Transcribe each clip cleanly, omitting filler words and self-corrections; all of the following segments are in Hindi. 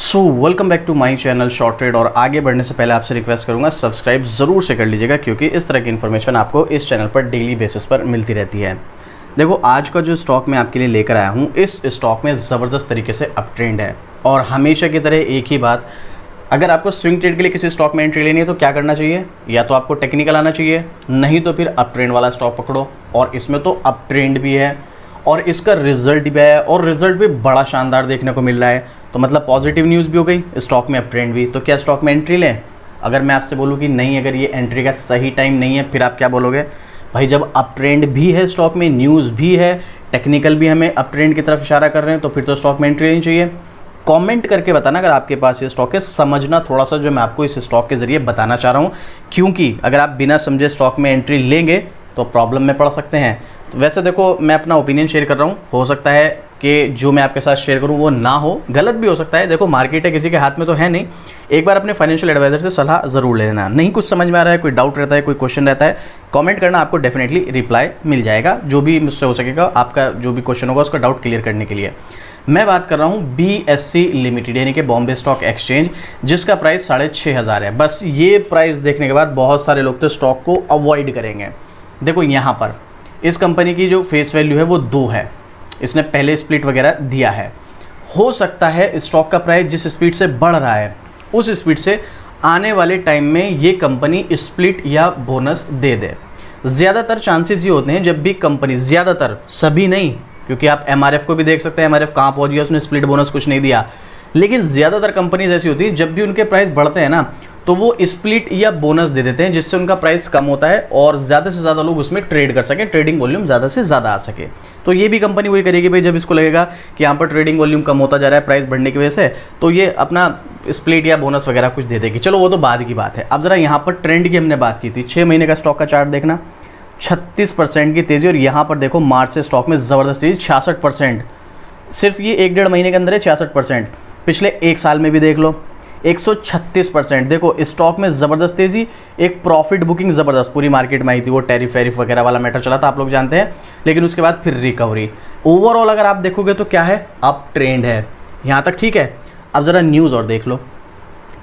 So welcome back to my channel short trade. और आगे बढ़ने से पहले आपसे रिक्वेस्ट करूंगा सब्सक्राइब ज़रूर से कर लीजिएगा, क्योंकि इस तरह की इन्फॉर्मेशन आपको इस चैनल पर डेली बेसिस पर मिलती रहती है। देखो, आज का जो स्टॉक मैं आपके लिए लेकर आया हूँ, इस स्टॉक में ज़बरदस्त तरीके से अप ट्रेंड है। और हमेशा की तरह एक ही बात, अगर आपको स्विंग ट्रेड के लिए किसी स्टॉक में एंट्री लेनी है तो क्या करना चाहिए? या तो आपको टेक्निकल आना चाहिए, नहीं तो फिर अप ट्रेंड वाला स्टॉक पकड़ो। और इसमें तो अप ट्रेंड भी है और इसका रिजल्ट भी है, और रिजल्ट भी बड़ा शानदार देखने को मिल रहा है। तो मतलब पॉजिटिव न्यूज़ भी हो गई, स्टॉक में अप ट्रेंड भी। तो क्या स्टॉक में एंट्री लें? अगर मैं आपसे बोलूँ कि नहीं, अगर ये एंट्री का सही टाइम नहीं है, फिर आप क्या बोलोगे? भाई, जब अप ट्रेंड भी है स्टॉक में, न्यूज़ भी है, टेक्निकल भी हमें अप ट्रेंड की तरफ इशारा कर रहे हैं, तो फिर तो स्टॉक में एंट्री लेनी चाहिए। कमेंट करके बताना अगर आपके पास ये स्टॉक है। समझना थोड़ा सा जो मैं आपको इस स्टॉक के ज़रिए बताना चाह रहा हूँ, क्योंकि अगर आप बिना समझे स्टॉक में एंट्री लेंगे तो प्रॉब्लम में पड़ सकते हैं। तो वैसे देखो, मैं अपना ओपिनियन शेयर कर रहा हूँ, हो सकता है कि जो मैं आपके साथ शेयर करूँ वो ना हो, गलत भी हो सकता है। देखो, मार्केट है, किसी के हाथ में तो है नहीं। एक बार अपने फाइनेंशियल एडवाइजर से सलाह ज़रूर लेना। नहीं कुछ समझ में आ रहा है, कोई डाउट रहता है, कोई क्वेश्चन रहता है, कमेंट करना, आपको डेफिनेटली रिप्लाई मिल जाएगा। जो भी मुझसे हो सकेगा, आपका जो भी क्वेश्चन होगा उसका डाउट क्लियर करने के लिए। मैं बात कर रहा हूँ BSE लिमिटेड, यानी कि बॉम्बे स्टॉक एक्सचेंज, जिसका प्राइस 6,500 है। बस ये प्राइस देखने के बाद बहुत सारे लोग तो स्टॉक को अवॉइड करेंगे। देखो, यहाँ पर इस कंपनी की जो फेस वैल्यू है वो 2 है। इसने पहले स्प्लिट वगैरह दिया है। हो सकता है स्टॉक का प्राइस जिस स्पीड से बढ़ रहा है, उस स्पीड से आने वाले टाइम में ये कंपनी स्प्लिट या बोनस दे दे। ज़्यादातर चांसेस ये होते हैं जब भी कंपनी, ज़्यादातर, सभी नहीं, क्योंकि आप MRF को भी देख सकते हैं, MRF कहाँ पहुँच गया, उसने स्प्लिट बोनस कुछ नहीं दिया। लेकिन ज़्यादातर कंपनीज ऐसी होती है जब भी उनके प्राइस बढ़ते हैं ना, तो वो स्प्लिट या बोनस दे देते हैं, जिससे उनका प्राइस कम होता है और ज़्यादा से ज़्यादा लोग उसमें ट्रेड कर सकें, ट्रेडिंग वॉल्यूम ज़्यादा से ज़्यादा आ सके। तो ये भी कंपनी वही करेगी भाई, जब इसको लगेगा कि यहाँ पर ट्रेडिंग वॉल्यूम कम होता जा रहा है प्राइस बढ़ने की वजह से, तो ये अपना स्प्लिट या बोनस वगैरह कुछ दे देगी। चलो, वो तो बाद की बात है। अब ज़रा यहाँ पर ट्रेंड की हमने बात की थी, 6 महीने का स्टॉक का चार्ट देखना, 36% की तेज़ी। और यहाँ पर देखो, मार्च से स्टॉक में ज़बरदस्त तेज़ी, 66%। सिर्फ ये 1-1.5 महीने के अंदर है 66%। पिछले 1 साल में भी देख लो, 136%। देखो, स्टॉक में ज़बरदस्त तेज़ी, एक प्रॉफिट बुकिंग ज़बरदस्त पूरी मार्केट में आई थी। वो टैरिफ वैरिफ वगैरह वाला मैटर चला था, आप लोग जानते हैं। लेकिन उसके बाद फिर रिकवरी। ओवरऑल अगर आप देखोगे तो क्या है, अप ट्रेंड है। यहाँ तक ठीक है। अब ज़रा न्यूज़ और देख लो,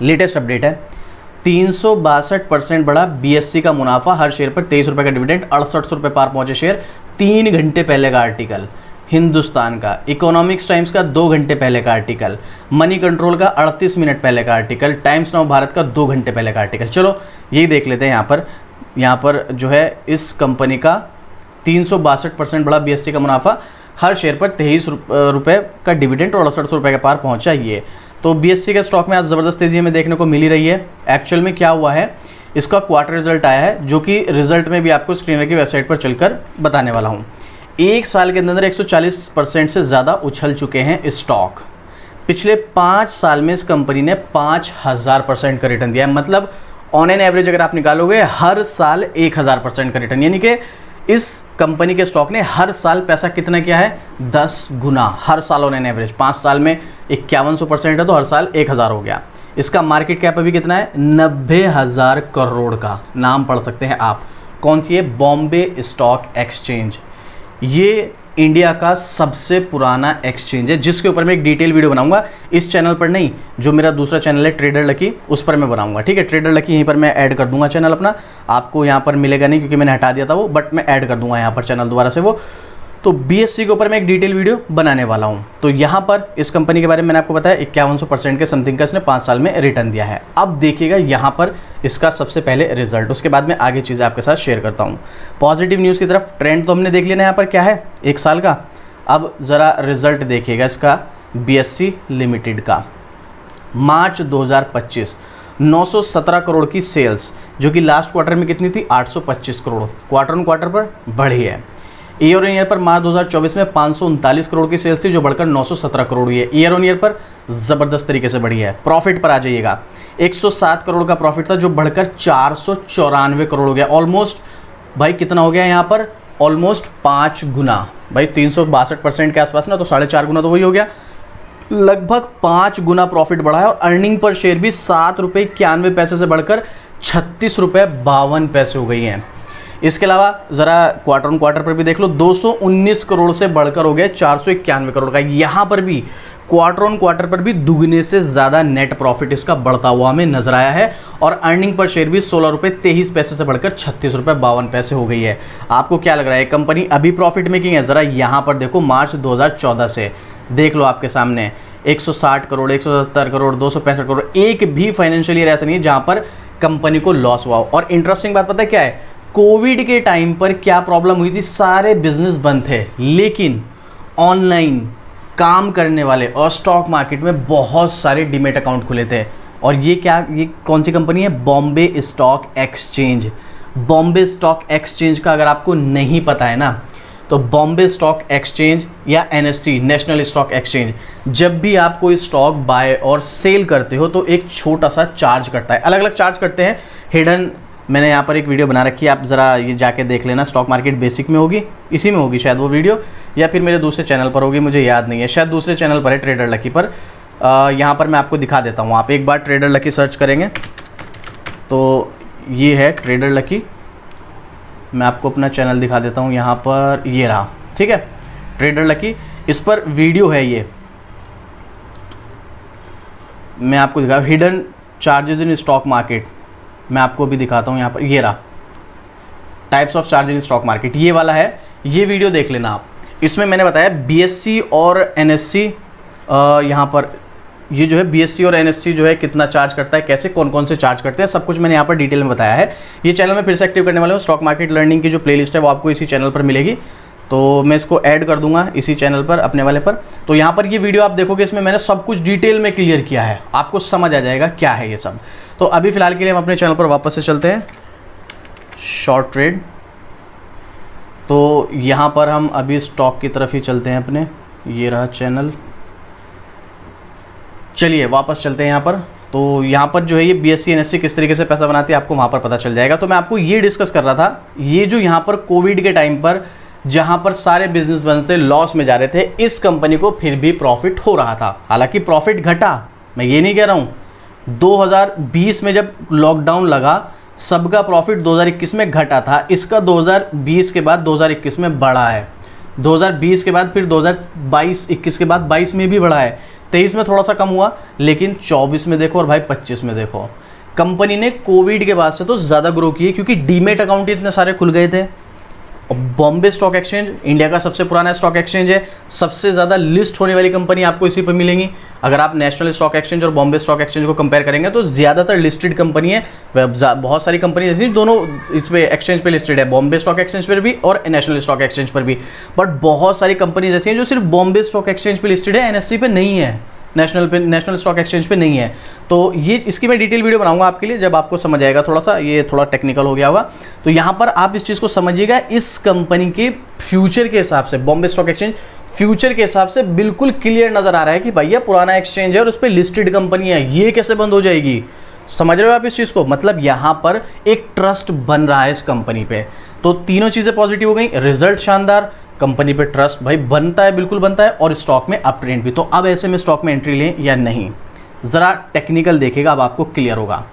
लेटेस्ट अपडेट है, 362% बढ़ा BSE का मुनाफा, हर शेयर पर 23 रुपये का डिविडेंड, 6800 रुपये पार पहुँचे शेयर। 3 घंटे पहले का आर्टिकल हिंदुस्तान का, इकोनॉमिक्स टाइम्स का 2 घंटे पहले का आर्टिकल, मनी कंट्रोल का 38 मिनट पहले का आर्टिकल, टाइम्स नाउ भारत का 2 घंटे पहले का आर्टिकल। चलो, यही देख लेते हैं। यहाँ पर जो है इस कंपनी का 362% बढ़ा BSE का मुनाफा, हर शेयर पर 23 रुपये का डिविडेंड और 6800 रुपये के पार पहुँचा ये। तो BSE के स्टॉक में आज ज़बरदस्त तेज़ी हमें देखने को मिली रही है। एक्चुअल में क्या हुआ है, इसका क्वार्टर रिजल्ट आया है, जो कि रिजल्ट में भी आपको स्क्रीनर की वेबसाइट पर चलकर बताने वाला हूँ। 1 साल के अंदर 140% से ज़्यादा उछल चुके हैं स्टॉक। पिछले 5 साल में इस कंपनी ने 5000% का रिटर्न दिया है। मतलब ऑन एन एवरेज अगर आप निकालोगे, हर साल 1000% का रिटर्न, यानी कि इस कंपनी के स्टॉक ने हर साल पैसा कितना किया है, 10 गुना हर साल ऑन एन एवरेज। 5 साल में 5100% है, तो हर साल 1000 हो गया। इसका मार्केट कैप अभी कितना है, 90,000 करोड़ का। नाम पढ़ सकते हैं आप। कौन सी है? Bombay stock exchange. ये इंडिया का सबसे पुराना एक्सचेंज है, जिसके ऊपर मैं एक डिटेल वीडियो बनाऊंगा। इस चैनल पर नहीं, जो मेरा दूसरा चैनल है ट्रेडर लकी, उस पर मैं बनाऊंगा। ठीक है, ट्रेडर लकी यहीं पर मैं ऐड कर दूंगा चैनल अपना। आपको यहाँ पर मिलेगा नहीं, क्योंकि मैंने हटा दिया था वो, बट मैं ऐड कर दूंगा यहाँ पर चैनल दोबारा से वो। तो BSE के ऊपर मैं एक डिटेल वीडियो बनाने वाला हूँ। तो यहाँ पर इस कंपनी के बारे में मैंने आपको बताया, 5100% के समथिंग का इसने 5 साल में रिटर्न दिया है। अब देखिएगा यहाँ पर इसका सबसे पहले रिजल्ट, उसके बाद में आगे चीज़ें आपके साथ शेयर करता हूँ। पॉजिटिव न्यूज़ की तरफ, ट्रेंड तो हमने देख लिया, यहाँ पर क्या है 1 साल का। अब ज़रा रिजल्ट देखिएगा इसका BSE लिमिटेड का। मार्च 2025 917 करोड़ की सेल्स, जो कि लास्ट क्वार्टर में कितनी थी, 825 करोड़। क्वार्टर ऑन क्वार्टर पर बढ़ी है। ईयर ऑन ईयर पर मार्च 2024 में 539 करोड़ की सेल्स थी, जो बढ़कर 917 करोड़ हुई है। ईयर ऑन ईयर पर ज़बरदस्त तरीके से बढ़ी है। प्रॉफिट पर आ जाइएगा, 107 करोड़ का प्रॉफिट था, जो बढ़कर 494 करोड़ हो गया। ऑलमोस्ट भाई कितना हो गया यहाँ पर, ऑलमोस्ट 5 गुना। भाई 362% के आसपास ना, तो 4.5 गुना तो वही हो गया। लगभग 5 गुना प्रॉफिट बढ़ा है। और अर्निंग पर शेयर भी 7.91 से बढ़कर 36.52 हो गई हैं। इसके अलावा ज़रा क्वार्टर ऑन क्वार्टर पर भी देख लो, 219 करोड़ से बढ़कर हो गया 491 करोड़ का। यहाँ पर भी क्वार्टर ऑन क्वार्टर पर भी दुगने से ज़्यादा नेट प्रॉफिट इसका बढ़ता हुआ हमें नजर आया है और अर्निंग पर शेयर भी 16 रुपये 23 पैसे से बढ़कर 36 रुपये 52 पैसे हो गई है। आपको क्या लग रहा है कंपनी अभी प्रॉफिट मेकिंग है? ज़रा यहाँ पर देखो, मार्च 2014 से देख लो आपके सामने 160 करोड़, 170 करोड़, 265 करोड़, एक भी फाइनेंशियल ईयर ऐसा नहीं है जहाँ पर कंपनी को लॉस हुआ हो। और इंटरेस्टिंग बात पता है क्या है? कोविड के टाइम पर क्या प्रॉब्लम हुई थी? सारे बिजनेस बंद थे, लेकिन ऑनलाइन काम करने वाले और स्टॉक मार्केट में बहुत सारे डीमेट अकाउंट खुले थे। और ये कौन सी कंपनी है? Bombay stock exchange. Bombay stock exchange का अगर आपको नहीं पता है ना, तो बॉम्बे स्टॉक एक्सचेंज या एनएससी, नेशनल स्टॉक एक्सचेंज, जब भी आप कोई स्टॉक बाय और सेल करते हो तो एक छोटा सा चार्ज करता है। अलग अलग चार्ज करते हैं, हिडन। मैंने यहाँ पर एक वीडियो बना रखी है, आप ज़रा ये जाके देख लेना। स्टॉक मार्केट बेसिक में होगी, इसी में होगी शायद वो वीडियो, या फिर मेरे दूसरे चैनल पर होगी, मुझे याद नहीं है, शायद दूसरे चैनल पर है, ट्रेडर लकी पर। यहाँ पर मैं आपको दिखा देता हूँ। आप एक बार ट्रेडर लकी सर्च करेंगे तो ये है ट्रेडर लकी। मैं आपको अपना चैनल दिखा देता हूँ, यहाँ पर ये रहा, ठीक है, ट्रेडर लकी। इस पर वीडियो है, ये मैं आपको दिखा, hidden charges in stock market. मैं आपको भी दिखाता हूँ, यहाँ पर ये रहा, types of charge in stock market, ये वाला है। ये वीडियो देख लेना आप। इसमें मैंने बताया बीएससी और एनएससी, यहाँ पर ये जो है बीएससी और एनएससी जो है कितना चार्ज करता है, कैसे कौन कौन से चार्ज करते हैं, सब कुछ मैंने यहाँ पर डिटेल में बताया है। ये चैनल में फिर से एक्टिव करने वाला हूँ। स्टॉक मार्केट लर्निंग की जो प्लेलिस्ट है वो आपको इसी चैनल पर मिलेगी, तो मैं इसको ऐड कर दूंगा इसी चैनल पर, अपने वाले पर। तो यहाँ पर ये वीडियो आप देखोगे, इसमें मैंने सब कुछ डिटेल में क्लियर किया है, आपको समझ आ जाएगा क्या है ये सब। तो अभी फ़िलहाल के लिए हम अपने चैनल पर वापस से चलते हैं, शॉर्ट ट्रेड। तो यहाँ पर हम अभी स्टॉक की तरफ ही चलते हैं अपने, ये रहा चैनल। चलिए वापस चलते हैं यहाँ पर। तो यहाँ पर जो है ये बीएससी एनएससी किस तरीके से पैसा बनाती है आपको वहाँ पर पता चल जाएगा। तो मैं आपको ये डिस्कस कर रहा था, ये जो यहाँ पर कोविड के टाइम पर जहाँ पर सारे बिजनेस बंद थे, लॉस में जा रहे थे, इस कंपनी को फिर भी प्रॉफिट हो रहा था। हालांकि प्रॉफिट घटा, मैं ये नहीं कह रहा हूँ। 2020 में जब लॉकडाउन लगा, सबका प्रॉफिट 2021 में घटा था, इसका 2020 के बाद 2021 में बढ़ा है, 2020 के बाद फिर 2022-21 के बाद 22 में भी बढ़ा है, 23 में थोड़ा सा कम हुआ, लेकिन 24 में देखो और भाई 25 में देखो, कंपनी ने कोविड के बाद से तो ज़्यादा ग्रो की है, क्योंकि डीमेट अकाउंट इतने सारे खुल गए थे। बॉम्बे स्टॉक एक्सचेंज इंडिया का सबसे पुराना स्टॉक एक्सचेंज है, सबसे ज़्यादा लिस्ट होने वाली कंपनी आपको इसी पर मिलेंगी। अगर आप नेशनल स्टॉक एक्सचेंज और बॉम्बे स्टॉक एक्सचेंज को कंपेयर करेंगे तो ज़्यादातर लिस्टेड कंपनी है। बहुत सारी कंपनी जैसी दोनों इस पे एक्सचेंज पे लिस्टेड है, बॉम्बे स्टॉक एक्सचेंज पर भी और नेशनल स्टॉक एक्सचेंज पर भी। बट बहुत सारी कंपनी ऐसी हैं जो सिर्फ बॉम्बे स्टॉक एक्सचेंज पे लिस्टेड है, एनएससी पे नहीं है, नेशनल स्टॉक एक्सचेंज पे नहीं है। तो ये इसकी मैं डिटेल वीडियो बनाऊंगा आपके लिए, जब आपको समझ आएगा। थोड़ा सा ये थोड़ा टेक्निकल हो गया होगा, तो यहाँ पर आप इस चीज़ को समझिएगा। इस कंपनी के फ्यूचर के हिसाब से, बॉम्बे स्टॉक एक्सचेंज फ्यूचर के हिसाब से बिल्कुल क्लियर नज़र आ रहा है कि भैया पुराना एक्सचेंज है और उस पर लिस्टेड कंपनी है, ये कैसे बंद हो जाएगी। समझ रहे हो आप इस चीज़ को? मतलब यहाँ पर एक ट्रस्ट बन रहा है इस कंपनी पे। तो तीनों चीज़ें पॉजिटिव हो गई, रिजल्ट शानदार, कंपनी पे ट्रस्ट भाई बनता है, बिल्कुल बनता है, और स्टॉक में अप ट्रेंड भी। तो अब ऐसे में स्टॉक में एंट्री लें या नहीं, ज़रा टेक्निकल देखेगा, अब आपको क्लियर होगा।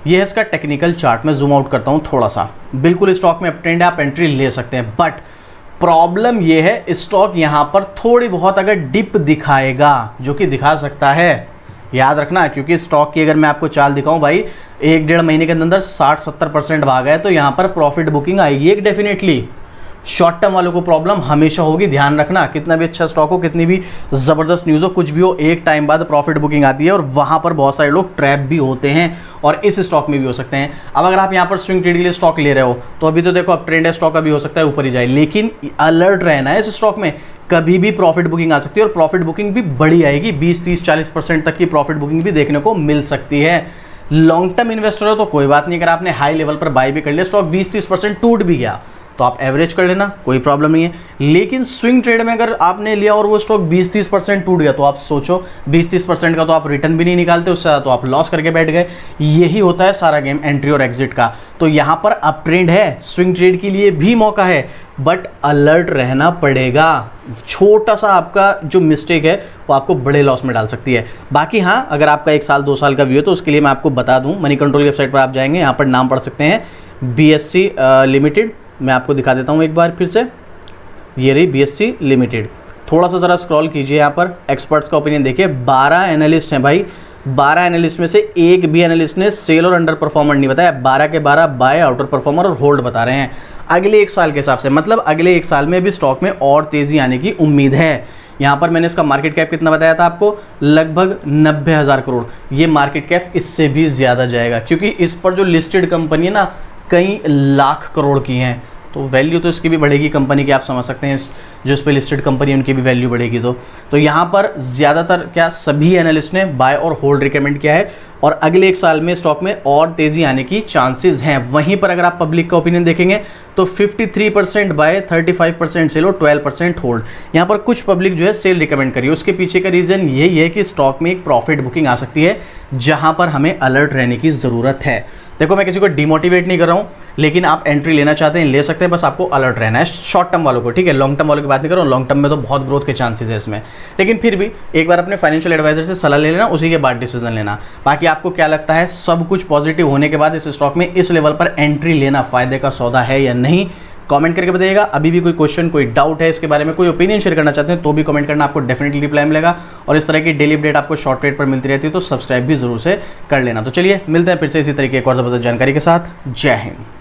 ये है इसका टेक्निकल चार्ट। मैं जूम आउट करता हूँ थोड़ा सा, बिल्कुल स्टॉक में अप ट्रेंड है, आप एंट्री ले सकते हैं। बट प्रॉब्लम ये है, स्टॉक यहाँ पर थोड़ी बहुत अगर डिप दिखाएगा, जो कि दिखा सकता है, याद रखना, क्योंकि स्टॉक की अगर मैं आपको चाल दिखाऊं भाई, 1-1.5 महीने के अंदर 60-70% भागा है, तो यहाँ पर प्रॉफिट बुकिंग आएगी एक डेफिनेटली। शॉर्ट टर्म वालों को प्रॉब्लम हमेशा होगी, ध्यान रखना। कितना भी अच्छा स्टॉक हो, कितनी भी ज़बरदस्त न्यूज़ हो, कुछ भी हो, एक टाइम बाद प्रॉफिट बुकिंग आती है, और वहाँ पर बहुत सारे लोग ट्रैप भी होते हैं, और इस स्टॉक में भी हो सकते हैं। अब अगर आप यहाँ पर स्विंग ट्रेड के लिए स्टॉक ले रहे हो, तो अभी तो देखो अब ट्रेंड है, स्टॉक अभी हो सकता है ऊपर ही जाए, लेकिन अलर्ट रहना है इस स्टॉक में, कभी भी प्रॉफिट बुकिंग आ सकती है, और प्रॉफिट बुकिंग भी बड़ी आएगी, 20-30-40% तक की प्रॉफिट बुकिंग भी देखने को मिल सकती है। लॉन्ग टर्म इन्वेस्टर हो तो कोई बात नहीं, अगर आपने हाई लेवल पर बाय भी कर लिया, स्टॉक 20-30% टूट भी गया, तो आप एवरेज कर लेना, कोई प्रॉब्लम नहीं है। लेकिन स्विंग ट्रेड में अगर आपने लिया और वो स्टॉक 20-30% टूट गया, तो आप सोचो 20-30% का तो आप रिटर्न भी नहीं निकालते, उससे तो आप लॉस करके बैठ गए। यही होता है सारा गेम एंट्री और एग्जिट का। तो यहाँ पर अप ट्रेंड है, स्विंग ट्रेड के लिए भी मौका है, बट अलर्ट रहना पड़ेगा। छोटा सा आपका जो मिस्टेक है वो आपको बड़े लॉस में डाल सकती है। बाकी हाँ, अगर आपका 1 साल 2 साल का व्यू है तो उसके लिए मैं आपको बता दूँ, मनी कंट्रोल की वेबसाइट पर आप जाएंगे, यहाँ पर नाम पढ़ सकते हैं BSC लिमिटेड। मैं आपको दिखा देता हूँ एक बार फिर से, ये रही BSC लिमिटेड, थोड़ा सा ज़रा स्क्रॉल कीजिए, यहाँ पर एक्सपर्ट्स का ओपिनियन देखिए, 12 एनालिस्ट हैं भाई, 12 एनालिस्ट में से एक भी एनालिस्ट ने सेल और अंडर परफॉर्मर नहीं बताया, 12 के 12 बाय, आउटर परफॉर्मर और होल्ड बता रहे हैं अगले एक साल के हिसाब से। मतलब अगले एक साल में भी स्टॉक में और तेज़ी आने की उम्मीद है। यहाँ पर मैंने इसका मार्केट कैप कितना बताया था आपको, लगभग 90,000 करोड़। ये मार्केट कैप इससे भी ज़्यादा जाएगा, क्योंकि इस पर जो लिस्टेड कंपनी है ना, कई लाख करोड़ की हैं, तो वैल्यू तो इसकी भी बढ़ेगी कंपनी की, आप समझ सकते हैं। जो इस पे लिस्टेड कंपनी है उनकी भी वैल्यू बढ़ेगी। तो यहाँ पर ज़्यादातर क्या सभी एनालिस्ट ने बाय और होल्ड रिकमेंड किया है, और अगले एक साल में स्टॉक में और तेज़ी आने की चांसेस हैं। वहीं पर अगर आप पब्लिक का ओपिनियन देखेंगे तो 53% बाय, 35% सेल और 12% होल्ड। यहाँ पर कुछ पब्लिक जो है सेल रिकमेंड करिए। उसके पीछे का रीज़न यही है कि स्टॉक में एक प्रॉफिट बुकिंग आ सकती है, जहाँ पर हमें अलर्ट रहने की ज़रूरत है। देखो, मैं किसी को डिमोटिवेट नहीं कर रहा हूँ, लेकिन आप एंट्री लेना चाहते हैं ले सकते हैं, बस आपको अलर्ट रहना है शॉर्ट टर्म वालों को, ठीक है। लॉन्ग टर्म वालों की बात नहीं कर रहा हूँ, लॉन्ग टर्म में तो बहुत ग्रोथ के चांसेस है इसमें, लेकिन फिर भी एक बार अपने फाइनेंशियल एडवाइजर से सलाह ले लेना, उसी के बाद डिसीजन लेना। बाकी आपको क्या लगता है, सब कुछ पॉजिटिव होने के बाद इस स्टॉक में इस लेवल पर एंट्री लेना फ़ायदे का सौदा है या नहीं, कमेंट करके बताइएगा। अभी भी कोई क्वेश्चन, कोई डाउट है इसके बारे में, कोई ओपिनियन शेयर करना चाहते हैं तो भी कमेंट करना, आपको डेफिनेटली रिप्लाई मिलेगा। और इस तरह की डेली अपडेट आपको शॉर्ट ट्रेड पर मिलती रहती है, तो सब्सक्राइब भी जरूर से कर लेना। तो चलिए मिलते हैं फिर से इसी तरीके एक और ज़बरदस्त जानकारी के साथ। जय हिंद।